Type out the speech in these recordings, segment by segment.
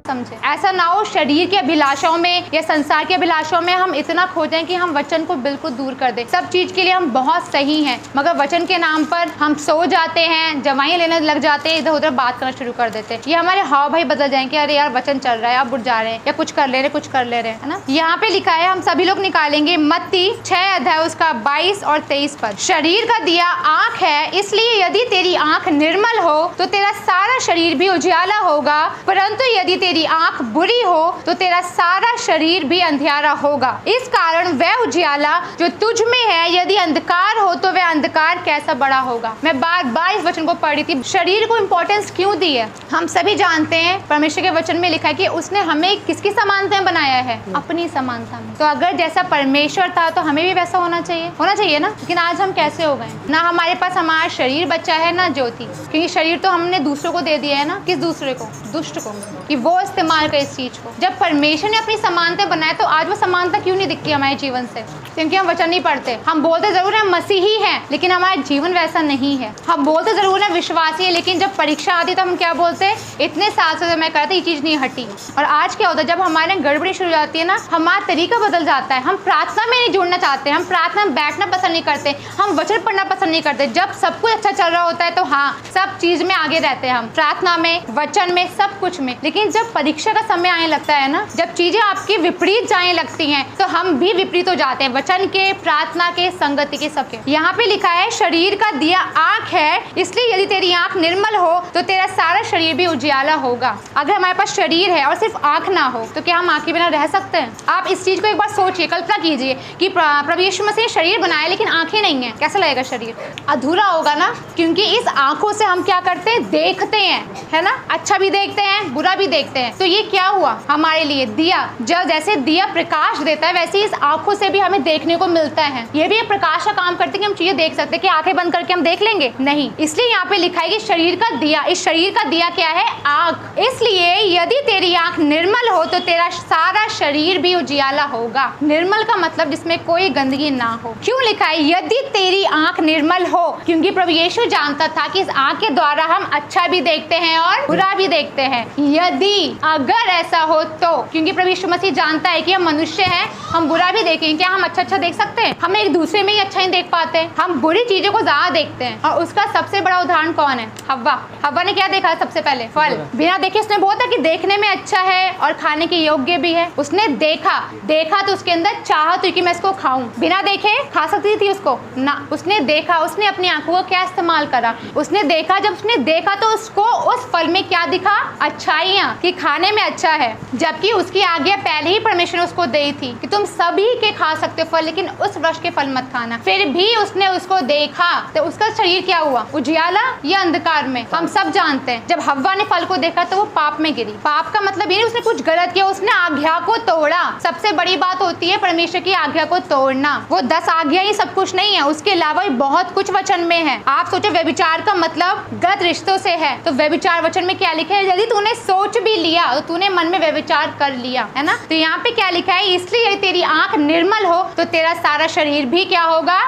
समझे। ऐसा ना हो शरीर की अभिलाषाओं में या संसार की अभिलाषाओं में हम इतना खो जाएं कि हम वचन को बिल्कुल दूर कर दें। सब चीज के लिए हम बहुत सही हैं, मगर वचन के नाम पर हम सो जाते हैं, दवाइयां लेने लग जाते हैं, इधर उधर बात करना शुरू कर देते हैं। ये हमारे हाव भाई बदल जाएंगे, अरे यार वचन चल रहा है, आप उठ जा रहे हैं या कुछ कर ले रहे हैं ना। यहाँ पे लिखा है, हम सभी लोग निकालेंगे मत्ती 6 अध्याय उसका 22 और 23 पद। शरीर का दिया आंख है, इसलिए यदि तेरी आंख निर्मल हो तो तेरा सारा शरीर भी उजियाला होगा, परंतु यदि तेरी आंख बुरी हो तो तेरा सारा शरीर भी अंधियारा होगा। इस कारण वह उजियाला जो तुझ में है यदि अंधकार हो तो वह अंधकार कैसा बड़ा होगा। मैं बार बार इस वचन को पढ़ी थी। शरीर को इंपॉर्टेंस क्यों दी है? हम सभी जानते हैं परमेश्वर के वचन में लिखा है कि उसने हमें किसकी समानता में बनाया है? अपनी समानता में। तो अगर जैसा परमेश्वर था तो हमें भी वैसा होना चाहिए ना। लेकिन आज हम कैसे हो गए? ना हमारे पास हमारा शरीर बचा है ना ज्योति, क्योंकि शरीर तो हमने दूसरों को दे दिया है ना। किस दूसरे को? दुष्ट को, कि वो इस्तेमाल करे इस चीज को। जब परमेश्वर ने अपनी समानता बनाया तो आज वो समानता क्यों नहीं दिखती हमारे जीवन से? क्योंकि हम वचन नहीं पढ़ते। हम बोलते जरूर हैं मसीही हैं, लेकिन हमारा जीवन वैसा नहीं है। हम बोलते जरूर हैं विश्वासी है, लेकिन जब परीक्षा आती तो हम क्या बोलते हैं? इतने साल से मैं करता ये चीज नहीं हटी। और आज क्या होता है, जब हमारे गड़बड़ी शुरू हो जाती है ना, हमारा तरीका बदल जाता है। हम प्रार्थना में नहीं जुड़ना चाहते, हम प्रार्थना में बैठना पसंद नहीं करते, हम वचन पढ़ना पसंद नहीं करते। जब सब कुछ अच्छा चल रहा होता है तो हाँ, सब चीज में आगे रहते हैं हम, प्रार्थना में, वचन में, सब कुछ में। लेकिन जब परीक्षा का समय आने लगता है ना, जब चीजें आपकी विपरीत जाने लगती हैं, तो हम भी विपरीत हो जाते हैं, वचन के, प्रार्थना के, संगति के, सबके। यहाँ पे लिखा है शरीर का दिया आंख है, इसलिए यदि तेरी आंख निर्मल हो तो तेरा सारा शरीर भी उजियाला होगा। अगर हमारे पास शरीर है और सिर्फ आंख ना हो तो क्या हम आंख के बिना रह सकते हैं? आप इस चीज को एक बार सोचिए, कल्पना कीजिए कि प्रभु यीशु मसीह शरीर बनाया लेकिन आंखें नहीं है, कैसा लगेगा? शरीर अधूरा होगा ना। क्योंकि इस आंखों से हम क्या करते हैं? देखते हैं, है ना। अच्छा भी देखते हैं, बुरा भी देखते हैं। तो ये क्या हुआ हमारे लिए? दिया। जब जैसे दिया प्रकाश देता है, वैसे इस आंखों से भी हमें देखने को मिलता है। ये भी एक प्रकाश का काम करते हैं कि हम चीजें देख सकते हैं। कि आंखें बंद करके हम देख लेंगे? नहीं। इसलिए यहाँ पे लिखा है कि शरीर का दिया, इस शरीर का दिया क्या है? आंख। इसलिए यदि तेरी आंख निर्मल हो तो तेरा सारा शरीर भी उजियाला होगा। निर्मल का मतलब जिसमें कोई गंदगी ना हो। क्यों लिखा है यदि तेरी आंख निर्मल हो? क्योंकि प्रभु यीशु जानता था कि इस आंख के द्वारा हम अच्छा भी देखते हैं और बुरा भी देखते हैं। यदि अगर ऐसा हो तो, क्योंकि प्रभु यीशु मसीह जानता है कि हम मनुष्य हैं, हम बुरा भी देखेंगे। क्या हम अच्छा देख सकते हैं? हम एक दूसरे में ही अच्छा नहीं देख पाते, हम बुरी चीजों को ज्यादा देखते हैं। और उसका सबसे बड़ा उदाहरण कौन है? हव्वा ने क्या देखा सबसे पहले? फल। बिना देखे उसने बोला था कि देखने में अच्छा है और खाने के योग्य भी है। उसने देखा तो उसके अंदर चाहत हुई कि मैं इसको खाऊं। बिना देखे खा सकती थी उसको ना। उसने देखा, उसने अपनी आंखों का क्या इस्तेमाल करा? उसने देखा। जब उसने देखा तो उसको उस फल में क्या दिखा? अच्छाइयाँ, कि खाने में अच्छा है। जबकि उसकी आज्ञा पहले ही परमेश्वर ने उसको दी थी कि तुम सभी के खा सकते हो फल, लेकिन उस वृक्ष के फल मत खाना। फिर भी उसने उसको देखा तो उसका शरीर क्या हुआ? उजियाला या अंधकार में? हम सब जानते हैं जब हव्वा ने फल को देखा तो वो पाप में गिरी। पाप का मतलब ये नहीं उसने कुछ गलत किया, उसने आज्ञा को तोड़ा। सबसे बड़ी बात होती है परमेश्वर की आज्ञा को तोड़ना। वो 10 आज्ञा ही सब कुछ नहीं है, उसके अलावा भी बहुत कुछ वचन में है। आप सोचो व्यभिचार का मतलब गलत रिश्तों से है, तो व्यभिचार वचन में क्या लिखा है? यदि तूने सोच भी लिया तो तूने मन में व्यभिचार कर लिया, है ना। तो यहाँ पे क्या लिखा है? इसलिए यदि तेरी आंख निर्मल हो तो तेरा सारा शरीर भी क्या होगा?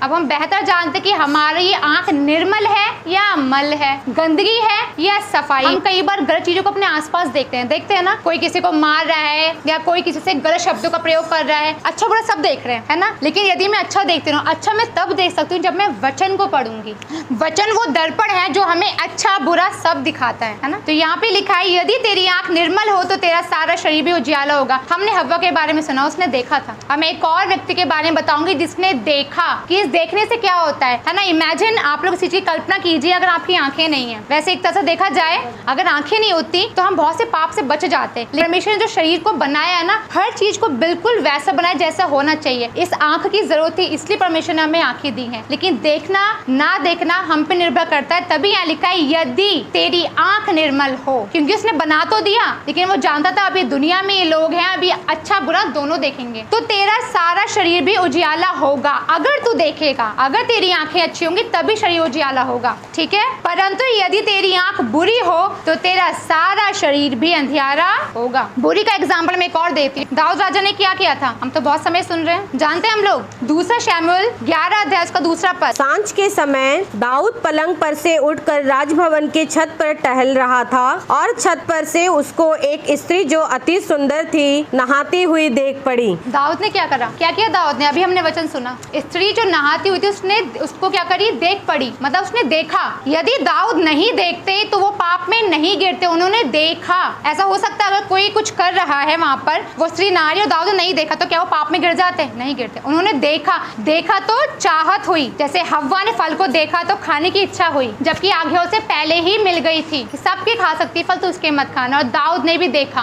अब हम बेहतर जानते कि हमारी आंख निर्मल है या मल है, गंदगी है या सफाई। हम कई बार गलत चीजों को अपने आसपास देखते हैं ना। कोई किसी को मार रहा है या कोई किसी से गलत शब्दों का प्रयोग कर रहा है, अच्छा बुरा सब देख रहे हैं, है ना। लेकिन यदि मैं अच्छा देखती हूँ, अच्छा मैं तब देख सकती हूँ जब मैं वचन को पढ़ूंगी। वचन वो दर्पण है जो हमें अच्छा बुरा सब दिखाता है ना। तो यहाँ पे लिखा है यदि तेरी आंख निर्मल हो तो तेरा सारा शरीर भी उजियाला होगा। हमने हव्वा के बारे में सुना, उसने देखा था। अब मैं एक और व्यक्ति के बारे में बताऊंगी जिसने देखा कि इस देखने से क्या होता है ना। इमेजिन आप लोग इसी चीज की कल्पना कीजिए, अगर आपकी आंखें नहीं है। वैसे एक तरह से देखा जाए, अगर आंखें नहीं होती तो हम बहुत से पाप से बच जाते। परमेश्वर ने जो शरीर को बनाया है ना, हर चीज को बिल्कुल वैसा बनाया जैसा होना चाहिए। इस आंख की जरूरत थी, इसलिए परमेश्वर ने हमें आंखें दी हैं। लेकिन देखना ना देखना हम पे निर्भर करता है। तभी यहाँ लिखा है यदि तेरी आंख निर्मल हो, क्योंकि उसने बना तो दिया, लेकिन वो जानता था अभी दुनिया में ये लोग हैं, अभी अच्छा बुरा दोनों देखेंगे, तो तेरा सारा शरीर भी उजियाला होगा। अगर तू देखेगा, अगर तेरी आंखें अच्छी होंगी तभी शरीर उजियाला होगा, ठीक है। परंतु यदि तेरी आंख बुरी हो तो तेरा सारा शरीर भी अंधियारा होगा। बुरी का एग्जाम्पल मैं एक और देती हूँ। दाऊद राजा ने क्या किया था? हम तो बहुत समय सुन रहे हैं, जानते हैं हम लोग। 2 शमूएल 11 अध्याय का 2 पद। सांझ के समय दाऊद पलंग पर से उठकर राजभवन के छत पर टहल रहा था और छत पर से में उसको एक स्त्री जो अति सुंदर थी नहाती हुई देख पड़ी। दाऊद ने क्या करा, क्या किया दाऊद ने? अभी हमने वचन सुना, स्त्री जो नहाती हुई थी उसने उसको क्या करी, देख पड़ी, मतलब उसने देखा। यदि दाऊद नहीं देखते तो वो पाप में नहीं गिरते, उन्होंने देखा। ऐसा हो सकता है अगर कोई कुछ कर रहा है वहां पर, वो स्त्री नहा रही और दाऊद ने नहीं देखा, तो क्या वो पाप में गिर जाते? नहीं गिरते। उन्होंने देखा, देखा तो चाहत हुई, जैसे हव्वा ने फल को देखा तो खाने की इच्छा हुई, जबकि आज्ञा से पहले ही मिल गई थी, सबके खा सकती फल तो उसके मत खाना। और दाऊद ने भी देखा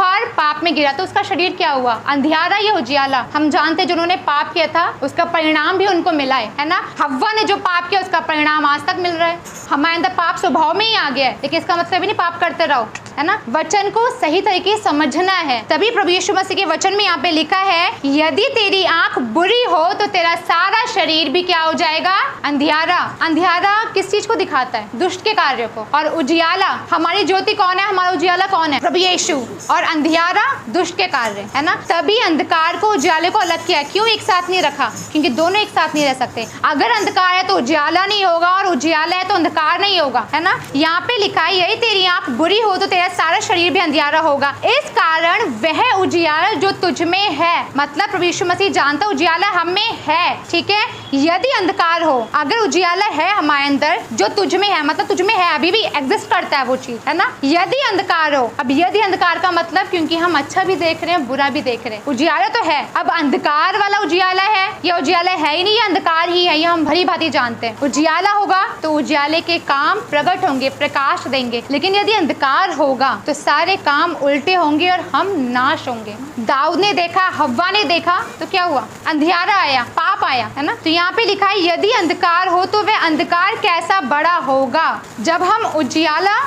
और पाप में गिरा, तो उसका शरीर क्या हुआ, अंधियारा या उजियाला। हम जानते जिन्होंने पाप किया था उसका परिणाम भी उनको मिला है ना। हव्वा ने जो पाप किया उसका परिणाम आज तक मिल रहा है। हमारे अंदर पाप स्वभाव में ही आ गया है, लेकिन इसका मतलब भी नहीं पाप करते रहो, है ना। वचन को सही तरीके से समझना है, तभी प्रभु यीशु मसीह के वचन में यहाँ पे लिखा है, यदि तेरी आंख बुरी हो तो तेरा सारा शरीर भी क्या हो जाएगा, अंधियारा। अंधियारा किस चीज को दिखाता है, दुष्ट के कार्य को। और उजियाला, हमारी ज्योति कौन है, हमारा उजियाला कौन है, प्रभु यीशु। और अंधियारा दुष्ट के कार्य, है ना। तभी अंधकार को उजियाले को अलग किया। क्यों एक साथ नहीं रखा, क्योंकि दोनों एक साथ नहीं रह सकते। अगर अंधकार है तो उजियाला नहीं होगा, और उजियाला है तो अंधकार नहीं होगा, है ना। यहाँ पे लिखा है, यदि तेरी आंख बुरी हो तो तेरा सारा शरीर भी अंधियारा होगा। इस कारण वह उजियाला जो तुझ में है, मतलब प्रभु यीशु मसीह जानता उजियाला हम में है, ठीक है। यदि अंधकार हो, अगर उजियाला है हमारे अंदर जो तुझ में है, मतलब तुझ में है, अभी भी एग्जिस्ट करता है वो चीज, है ना। यदि अंधकार हो, अब यदि अंधकार का मतलब क्योंकि हम अच्छा भी देख रहे हैं बुरा भी देख रहे हैं, उजियाला तो है। अब अंधकार वाला उजियाला है या उजियाला है ही नहीं, ये अंधकार ही है, ये हम भली भांति जानते हैं। उजियाला होगा तो उजियाले के काम प्रकट होंगे, प्रकाश देंगे, लेकिन यदि अंधकार होगा तो सारे काम उल्टे होंगे और हम नाश होंगे। दाऊद ने देखा, हव्वा ने देखा, तो क्या हुआ, अंधियारा आया, पाप आया, है ना। तो यहाँ पे लिखा है, यदि अंधकार हो तो वह अंधकार कैसा बड़ा होगा। जब हम उजियाला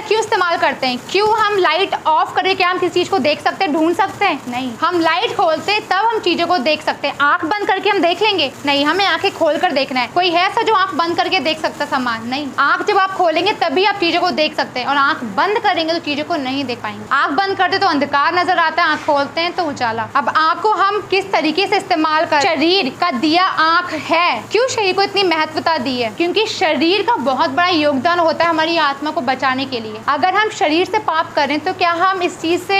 क्यों इस्तेमाल करते हैं, क्यों हम लाइट ऑफ करके क्या हम किसी चीज को देख सकते हैं, ढूंढ सकते हैं? नहीं, हम लाइट खोलते तब हम चीजों को देख सकते हैं। आंख बंद करके हम देख लेंगे? नहीं, हमें आंखें खोल कर देखना है। कोई है ऐसा जो आंख बंद करके देख सकता सामान? नहीं, आंख जब आप खोलेंगे तभी आप चीजों को देख सकते हैं, और आंख बंद करेंगे तो चीजों को नहीं देख पाएंगे। आंख बंद करते तो अंधकार नजर आता है, आंख खोलते हैं तो उजाला। अब आंख को हम किस तरीके से इस्तेमाल कर, शरीर का दिया आंख है। क्यों शरीर को इतनी महत्वता दी है, क्योंकि शरीर का बहुत बड़ा योगदान होता है हमारी आत्मा को बचाने के लिए। अगर हम शरीर से पाप करें तो क्या हम इस चीज से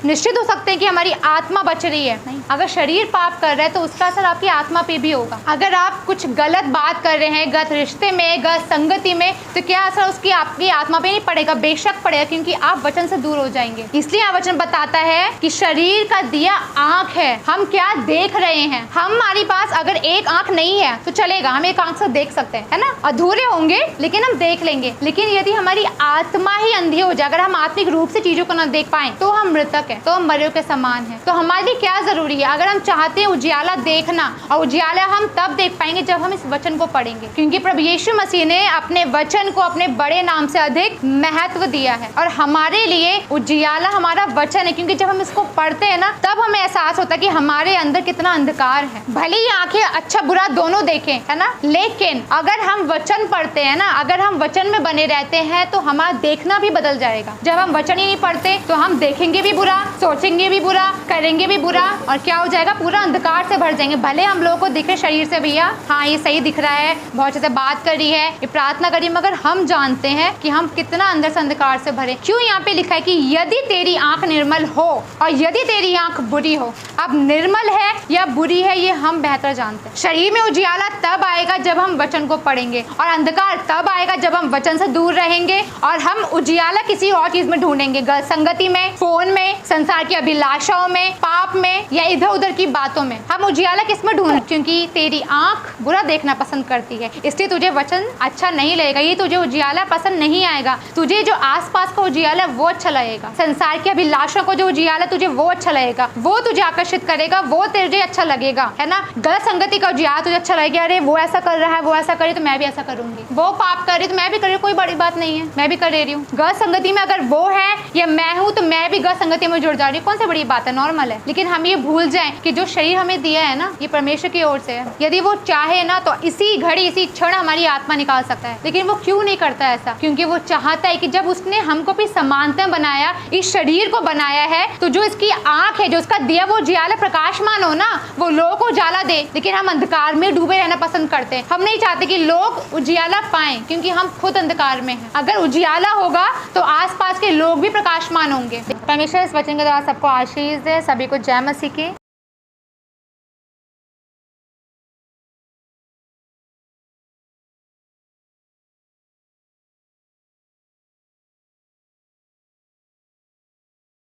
निश्चित हो सकते हैं कि हमारी आत्मा बच रही है? नहीं। अगर शरीर पाप कर रहा है तो उसका असर आपकी आत्मा पे भी होगा। अगर आप कुछ गलत बात कर रहे हैं, गलत रिश्ते में, गलत संगति में, तो क्या असर उसकी आपकी आत्मा पे नहीं पड़ेगा? बेशक पड़ेगा, क्योंकि आप वचन से दूर हो जाएंगे। इसलिए यह वचन बताता है कि शरीर का दिया आंख है। हम क्या देख रहे हैं, हमारे पास अगर एक आंख नहीं है तो चलेगा, हम एक आंख से देख सकते हैं, है ना। अधूरे होंगे लेकिन हम देख लेंगे। लेकिन यदि हमारी आत्मा ही अंधी हो जाए, अगर हम आत्मिक रूप से चीजों को ना देख पाए, तो हम मृतक है, तो हम मरे के समान है। तो हमारे लिए क्या जरूरी है, अगर हम चाहते हैं उजियाला देखना, और उजियाला हम तब देख पाएंगे जब हम इस वचन को पढ़ेंगे, क्योंकि प्रभु यीशु मसीह ने अपने वचन को अपने बड़े नाम से अधिक महत्व दिया है। और हमारे लिए उजियाला हमारा वचन है, क्योंकि जब हम इसको पढ़ते हैं ना, तब हमें एहसास होता है कि हमारे अंदर कितना अंधकार है। भले ही आंखें अच्छा बुरा दोनों देखें, है ना, लेकिन अगर हम वचन पढ़ते हैं ना, अगर हम वचन में बने रहते हैं तो हमारा देखना भी बदल जाएगा। जब हम वचन ही नहीं पढ़ते तो हम देखेंगे भी बुरा, सोचेंगे भी बुरा, करेंगे भी बुरा, और क्या हो जाएगा, पूरा अंधकार से भर जाएंगे। भले हम लोगों को दिखे शरीर से, भैया हाँ ये सही दिख रहा है, बहुत अच्छे से बात कर रही है, ये प्रार्थना कर रही है, मगर हम जानते हैं कि हम कितना अंदर से अंधकार से भरे। क्यों यहाँ पे लिखा है कि यदि तेरी आंख निर्मल हो और यदि तेरी आंख बुरी हो। अब निर्मल है या बुरी है ये हम बेहतर जानते हैं। शरीर में उजियाला तब आएगा जब हम वचन को पढ़ेंगे, और अंधकार तब आएगा जब हम वचन से दूर रहेंगे और हम उजियाला किसी और चीज में ढूंढेंगे, गलत संगति में, फोन में, संसार की अभिलाषाओं में, पाप में, या इधर उधर की बातों में। हम उजियाला किस में ढूंढ, क्योंकि तेरी आंख बुरा देखना पसंद करती है, इसलिए तुझे वचन अच्छा नहीं लगेगा, ये तुझे उजियाला पसंद नहीं आएगा। तुझे जो आसपास का उजियाला वो अच्छा लगेगा, संसार की अभिलाषा को जो उजियाला तुझे वो अच्छा लगेगा, वो तुझे आकर्षित करेगा, वो तुझे अच्छा लगेगा, है ना। गलत संगति का उजियाला तुझे अच्छा लगेगा, अरे वो ऐसा कर रहा है, वो ऐसा करे तो मैं भी ऐसा करूंगी, वो पाप कर रही तो मैं भी कर रही हूँ, कोई बड़ी बात नहीं है, मैं भी कर रही हूँ। गलत संगति में अगर वो है या मैं हूँ तो मैं भी गलत संगति में जुड़ जा रही हूँ, कौन सी बड़ी बात है, नॉर्मल है। लेकिन हम ये भूल जाएं कि जो शरीर हमें दिया है ना, ये परमेश्वर की ओर से है। यदि वो चाहे ना तो इसी घड़ी, इसी क्षण हमारी आत्मा निकाल सकता है, लेकिन वो क्यों नहीं करता ऐसा, क्योंकि वो चाहता है कि जब उसने हमको भी समानता बनाया, इस शरीर को बनाया है, तो जो इसकी आंख है, जो उसका दिया वो उजियाला प्रकाशमान हो ना, वो लोगों को उजाला दे, लेकिन हम अंधकार में डूबे रहना पसंद करते हैं। हम नहीं चाहते कि लोग उजियाला पाएं, क्योंकि हम खुद अंधकार में हैं। अगर उजियाला होगा तो आसपास के लोग भी प्रकाशमान होंगे। परमेश्वर इस वचन के द्वारा सबको आशीष दे। सभी को जय मसीह की।